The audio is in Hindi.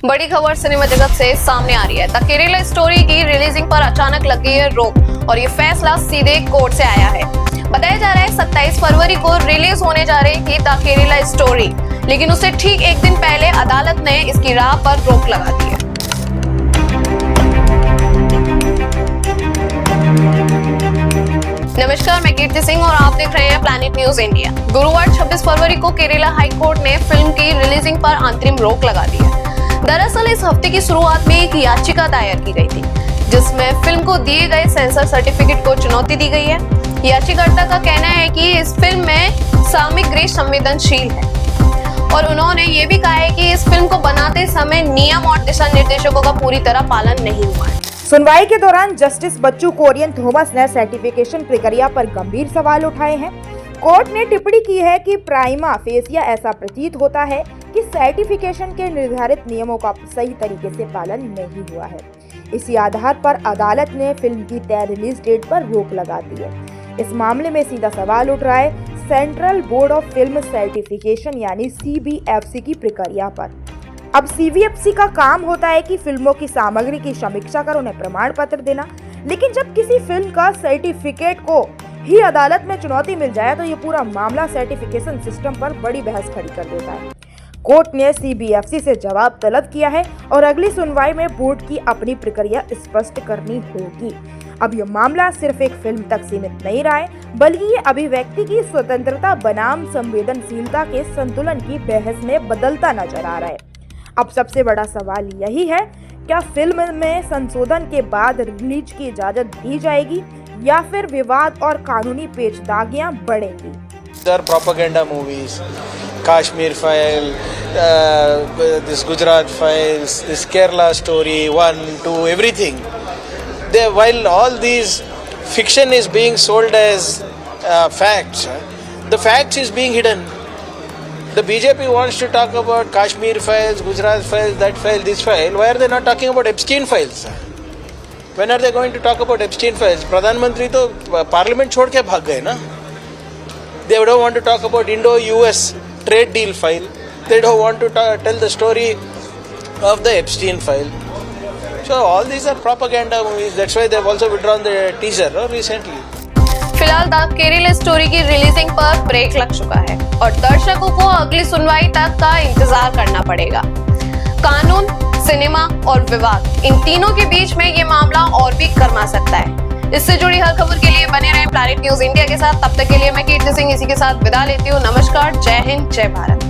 बड़ी खबर सिनेमा जगत से सामने आ रही है। द केरला स्टोरी की रिलीजिंग पर अचानक लग गई है रोक और ये फैसला सीधे कोर्ट से आया है। बताया जा रहा है 27 फरवरी को रिलीज होने जा रही थी द केरला स्टोरी, लेकिन उससे ठीक एक दिन पहले अदालत ने इसकी राह पर रोक लगा दी है। नमस्कार, मैं कीर्ति सिंह और आप देख रहे हैं प्लैनेट न्यूज इंडिया। गुरुवार 26 फरवरी को केरला हाई कोर्ट ने फिल्म की रिलीजिंग पर अंतरिम रोक लगा दी है। दरअसल इस हफ्ते की शुरुआत में एक याचिका दायर की गई थी, जिसमें फिल्म को दिए गए सेंसर सर्टिफिकेट को चुनौती दी गई है। याचिकाकर्ता का कहना है कि इस फिल्म में सामग्री संवेदनशील है और उन्होंने ये भी कहा है कि इस फिल्म को बनाते समय नियम और दिशा निर्देशों का पूरी तरह पालन नहीं हुआ है। सुनवाई के दौरान जस्टिस बच्चू कोरियन थॉमस ने सर्टिफिकेशन प्रक्रिया पर गंभीर सवाल उठाए हैं। कोर्ट ने टिप्पणी की है कि प्राइमा फेसिया ऐसा प्रतीत होता है कि सर्टिफिकेशन के निर्धारित नियमों का सही तरीके से पालन नहीं हुआ है। इसी आधार पर अदालत ने फिल्म की तय रिलीज डेट पर रोक लगा दी है। इस मामले में सीधा सवाल उठ रहा है central board of film certification यानी CBFC की प्रक्रिया पर। अब CBFC का काम होता है कि फिल्मों की सामग्री की समीक्षा कर उन्हें प्रमाण पत्र देना, लेकिन जब किसी फिल्म का सर्टिफिकेट को ही अदालत में चुनौती मिल जाए तो ये पूरा मामला सर्टिफिकेशन सिस्टम पर बड़ी बहस खड़ी कर देता है। कोर्ट ने CBFC से जवाब तलब किया है और अगली सुनवाई में बोर्ड की अपनी प्रक्रिया स्पष्ट करनी होगी। अब ये मामला सिर्फ एक फिल्म तक सीमित नहीं रहा है, बल्कि ये अभिव्यक्ति की स्वतंत्रता बनाम संवेदनशीलता के संतुलन की बहस में बदलता नजर आ रहा है। अब सबसे बड़ा सवाल यही है, क्या फिल्म में संशोधन के बाद रिलीज की इजाजत दी जाएगी या फिर विवाद और कानूनी पेचदागियां बढ़ेंगी? There are propaganda movies, Kashmir File, this Gujarat Files, this Kerala Story, 1, 2, everything. While all these fiction is being sold as facts, the facts is being hidden. The BJP wants to talk about Kashmir Files, Gujarat Files, that file, this file. Why are they not talking about Epstein Files? When are they going to talk about Epstein Files? प्रधानमंत्री तो पार्लियामेंट छोड़ के भाग गए ना. They don't want to talk about Indo-US trade deal file. They don't want to tell the story of the Epstein file. So all these are propaganda movies. That's why they've also withdrawn the teaser recently. फिलहाल द केरला स्टोरी की रिलीजिंग पर ब्रेक लग चुका है और दर्शकों को अगली सुनवाई तक का इंतजार करना पड़ेगा। कानून, सिनेमा और विवाद, इन तीनों के बीच में ये मामला और भी गर्मा सकता है। इससे जुड़ी हर खबर के लिए बने रहें प्लैनेट न्यूज इंडिया के साथ। तब तक के लिए मैं कीर्ति सिंह इसी के साथ विदा लेती हूँ। नमस्कार, जय हिंद, जय भारत।